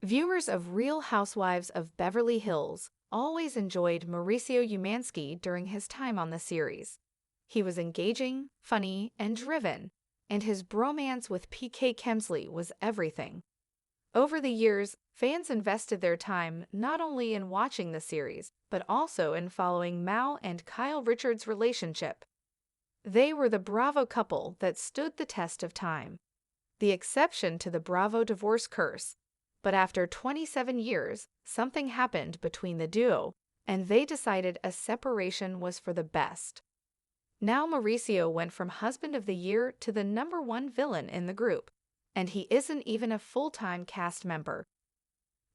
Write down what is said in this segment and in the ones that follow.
Viewers of Real Housewives of Beverly Hills always enjoyed Mauricio Umansky during his time on the series. He was engaging, funny, and driven, and his bromance with PK Kemsley was everything. Over the years, fans invested their time not only in watching the series, but also in following Mal and Kyle Richards' relationship. They were the Bravo couple that stood the test of time, the exception to the Bravo divorce curse. But after 27 years, something happened between the duo, and they decided a separation was for the best. Now Mauricio went from husband of the year to the #1 villain in the group, and he isn't even a full-time cast member.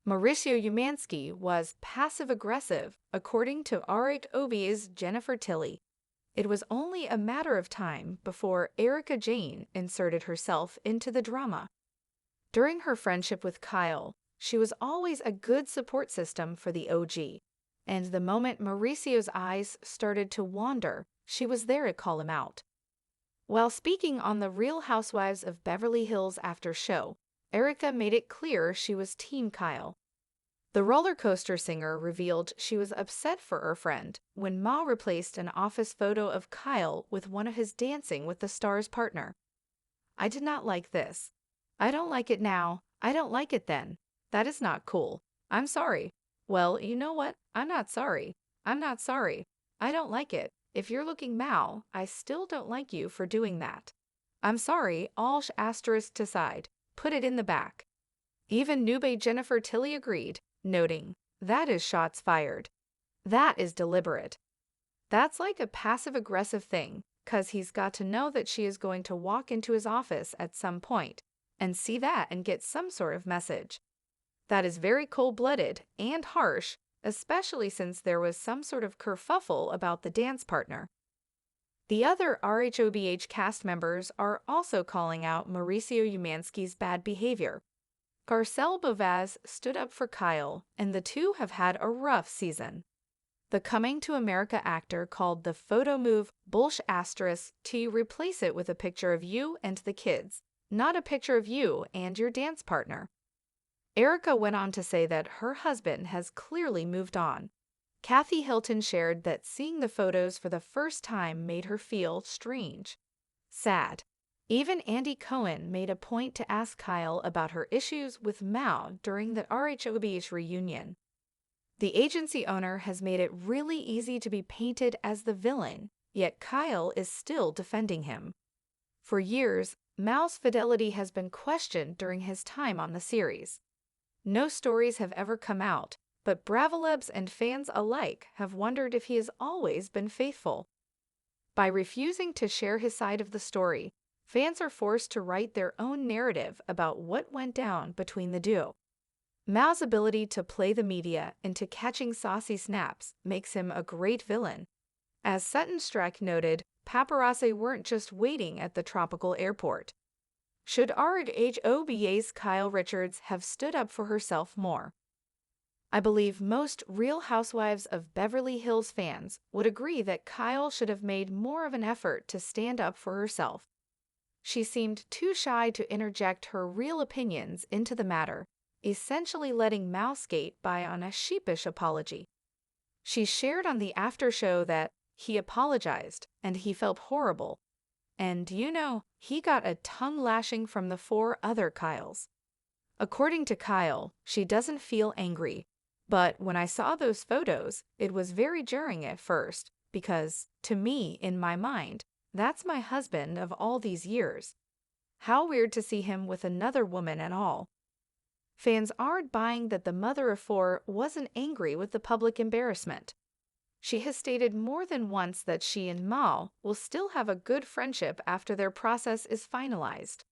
Mauricio Umansky was passive-aggressive, according to RHOBH's Jennifer Tilly. It was only a matter of time before Erika Jayne inserted herself into the drama. During her friendship with Kyle, she was always a good support system for the OG, and the moment Mauricio's eyes started to wander, she was there to call him out. While speaking on the Real Housewives of Beverly Hills after show, Erika made it clear she was Team Kyle. The roller coaster singer revealed she was upset for her friend when Ma replaced an office photo of Kyle with one of his Dancing with the Stars partner. "I did not like this. I don't like it now. I don't like it then. That is not cool. I'm sorry." "Well, you know what? I'm not sorry. I'm not sorry. I don't like it. If you're looking Mal, I still don't like you for doing that. I'm sorry, all asterisk aside. Put it in the back." Even newbie Jennifer Tilly agreed, noting, "That is shots fired. That is deliberate. That's like a passive-aggressive thing, 'cause he's got to know that she is going to walk into his office at some point and see that and get some sort of message. That is very cold-blooded and harsh, especially since there was some sort of kerfuffle about the dance partner." The other RHOBH cast members are also calling out Mauricio Umansky's bad behavior. Garcelle Bovaz stood up for Kyle, and the two have had a rough season. The Coming to America actor called the photo move *** to replace it with a picture of you and the kids, not a picture of you and your dance partner. Erika went on to say that her husband has clearly moved on. Kathy Hilton shared that seeing the photos for the first time made her feel strange, sad. Even Andy Cohen made a point to ask Kyle about her issues with Mao during the RHOBH reunion. The agency owner has made it really easy to be painted as the villain, yet Kyle is still defending him. For years, Mao's fidelity has been questioned during his time on the series. No stories have ever come out, but Bravolebs and fans alike have wondered if he has always been faithful. By refusing to share his side of the story, fans are forced to write their own narrative about what went down between the duo. Mao's ability to play the media into catching saucy snaps makes him a great villain. As Sutton Streck noted, paparazzi weren't just waiting at the tropical airport. Should RHOBH's Kyle Richards have stood up for herself more? I believe most Real Housewives of Beverly Hills fans would agree that Kyle should have made more of an effort to stand up for herself. She seemed too shy to interject her real opinions into the matter, essentially letting Mal skate by on a sheepish apology. She shared on the after show that he apologized and he felt horrible. And he got a tongue lashing from the 4 other Kyles. According to Kyle, she doesn't feel angry, but when I saw those photos, it was very jarring at first, because, to me, in my mind, that's my husband of all these years. How weird to see him with another woman at all. Fans aren't buying that the mother of 4 wasn't angry with the public embarrassment. She has stated more than once that she and Mal will still have a good friendship after their process is finalized.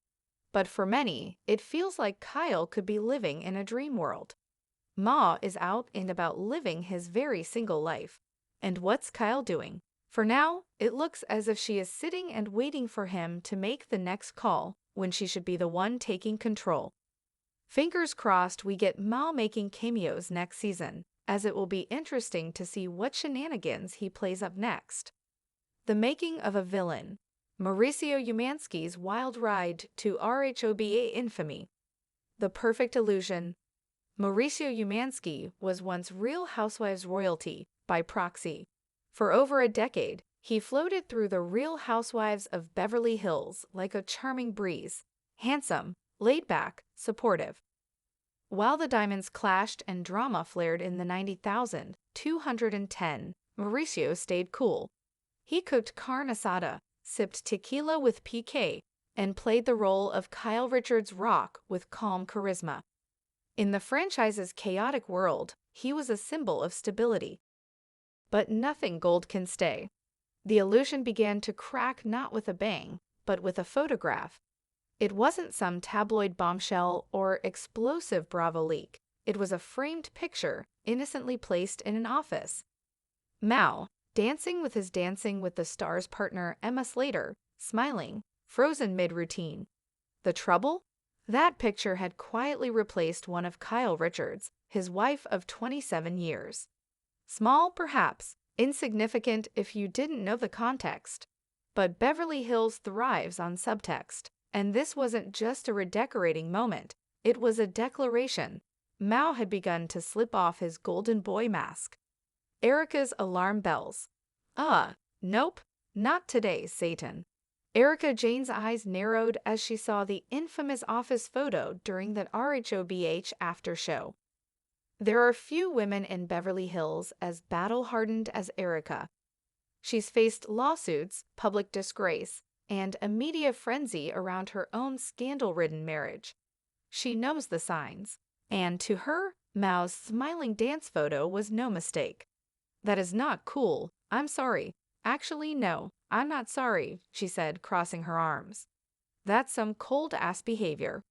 But for many, it feels like Kyle could be living in a dream world. Ma is out and about living his very single life. And what's Kyle doing? For now, it looks as if she is sitting and waiting for him to make the next call when she should be the one taking control. Fingers crossed we get Mal making cameos next season, as it will be interesting to see what shenanigans he plays up next. The Making of a Villain. Mauricio Umansky's wild ride to RHOBH infamy. The perfect illusion. Mauricio Umansky was once Real Housewives royalty by proxy. For over a decade, he floated through the Real Housewives of Beverly Hills like a charming breeze, handsome, laid-back, supportive. While the diamonds clashed and drama flared in the 90,210, Mauricio stayed cool. He cooked carne asada, sipped tequila with PK, and played the role of Kyle Richards' Rock with calm charisma. In the franchise's chaotic world, he was a symbol of stability. But nothing gold can stay. The illusion began to crack not with a bang, but with a photograph. It wasn't some tabloid bombshell or explosive Bravo leak. It was a framed picture, innocently placed in an office. Mao, dancing with his Dancing with the Stars partner Emma Slater, smiling, frozen mid-routine. The trouble? That picture had quietly replaced one of Kyle Richards, his wife of 27 years. Small, perhaps, insignificant if you didn't know the context. But Beverly Hills thrives on subtext. And this wasn't just a redecorating moment, it was a declaration. Mao had begun to slip off his golden boy mask. Erica's alarm bells. Nope, not today, Satan. Erica Jane's eyes narrowed as she saw the infamous office photo during the RHOBH after show. There are few women in Beverly Hills as battle-hardened as Erica. She's faced lawsuits, public disgrace, and a media frenzy around her own scandal-ridden marriage. She knows the signs, and to her, Mao's smiling dance photo was no mistake. "That is not cool. I'm sorry. Actually, no, I'm not sorry," she said, crossing her arms. "That's some cold-ass behavior."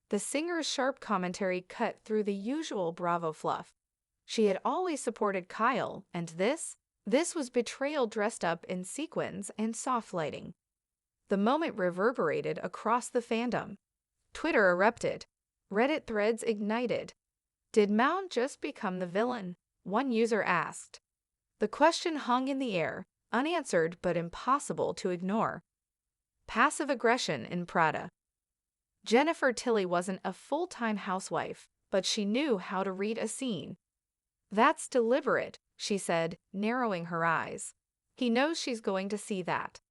The singer's sharp commentary cut through the usual Bravo fluff. She had always supported Kyle, and this was betrayal dressed up in sequins and soft lighting. The moment reverberated across the fandom. Twitter erupted. Reddit threads ignited. Did Mao just become the villain? One user asked. The question hung in the air, unanswered but impossible to ignore. Passive aggression in Prada. Jennifer Tilly wasn't a full-time housewife, but she knew how to read a scene. "That's deliberate," she said, narrowing her eyes. "He knows she's going to see that.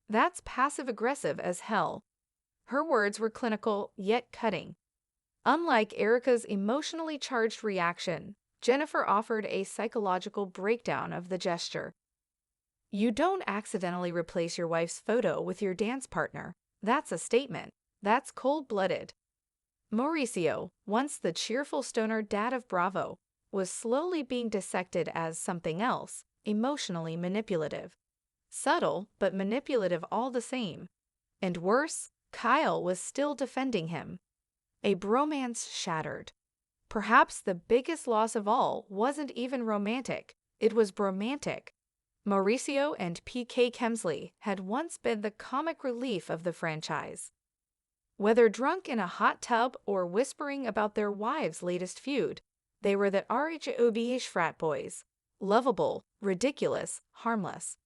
That's passive-aggressive as hell." Her words were clinical, yet cutting. Unlike Erica's emotionally charged reaction, Jennifer offered a psychological breakdown of the gesture. "You don't accidentally replace your wife's photo with your dance partner. That's a statement. That's cold-blooded." Mauricio, once the cheerful stoner dad of Bravo, was slowly being dissected as something else, emotionally manipulative. Subtle, but manipulative all the same. And worse, Kyle was still defending him. A bromance shattered. Perhaps the biggest loss of all wasn't even romantic, it was bromantic. Mauricio and PK Kemsley had once been the comic relief of the franchise. Whether drunk in a hot tub or whispering about their wives' latest feud, they were the RHOBH frat boys. Lovable, ridiculous, harmless.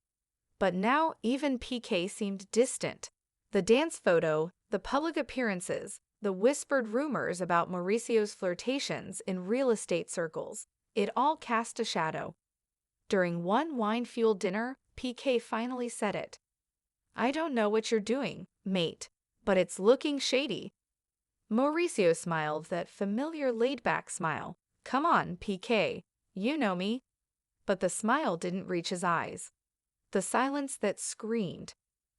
But now even PK seemed distant. The dance photo, the public appearances, the whispered rumors about Mauricio's flirtations in real estate circles, it all cast a shadow. During one wine-fueled dinner, PK finally said it. "I don't know what you're doing, mate, but it's looking shady." Mauricio smiled that familiar laid-back smile. "Come on, PK, you know me." But the smile didn't reach his eyes. The silence that screamed.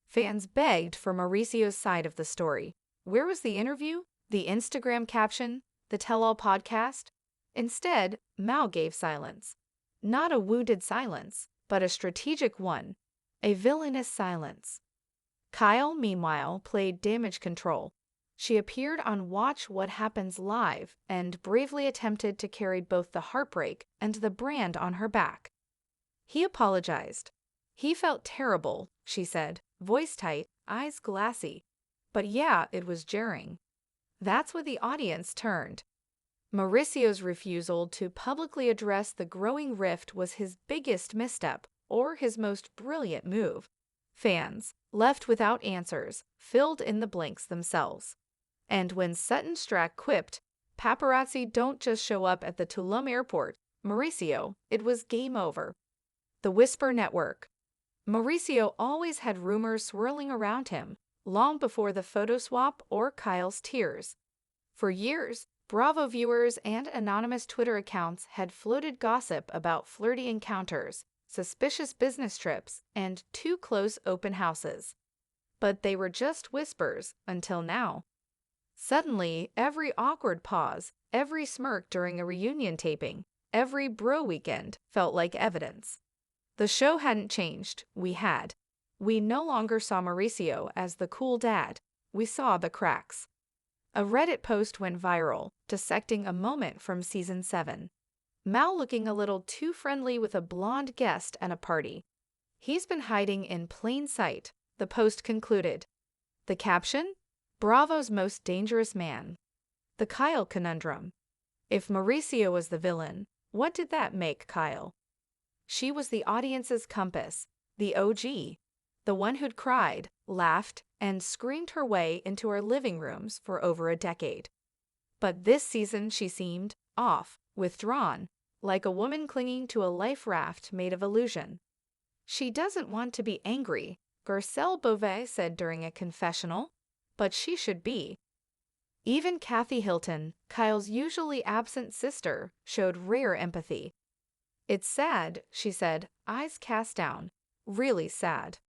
Fans begged for Mauricio's side of the story. Where was the interview? The Instagram caption? The tell-all podcast? Instead, Mao gave silence. Not a wounded silence, but a strategic one. A villainous silence. Kyle, meanwhile, played damage control. She appeared on Watch What Happens Live and bravely attempted to carry both the heartbreak and the brand on her back. He apologized. "He felt terrible," she said, voice tight, eyes glassy. But yeah, it was jarring. That's when the audience turned. Mauricio's refusal to publicly address the growing rift was his biggest misstep or his most brilliant move. Fans, left without answers, filled in the blanks themselves. And when Sutton Strack quipped, Paparazzi don't just show up at the Tulum airport. Mauricio, it was game over. The Whisper Network. Mauricio always had rumors swirling around him, long before the photo swap or Kyle's tears. For years, Bravo viewers and anonymous Twitter accounts had floated gossip about flirty encounters, suspicious business trips, and too close open houses. But they were just whispers until now. Suddenly, every awkward pause, every smirk during a reunion taping, every bro weekend felt like evidence. The show hadn't changed, we had. We no longer saw Mauricio as the cool dad, we saw the cracks. A Reddit post went viral, dissecting a moment from season 7. Mal looking a little too friendly with a blonde guest at a party. He's been hiding in plain sight, the post concluded. The caption? Bravo's most dangerous man. The Kyle conundrum. If Mauricio was the villain, what did that make Kyle? She was the audience's compass, the OG, the one who'd cried, laughed, and screamed her way into our living rooms for over a decade. But this season she seemed off, withdrawn, like a woman clinging to a life raft made of illusion. She doesn't want to be angry, Garcelle Beauvais said during a confessional, but she should be. Even Kathy Hilton, Kyle's usually absent sister, showed rare empathy. It's sad, she said, eyes cast down. Really sad.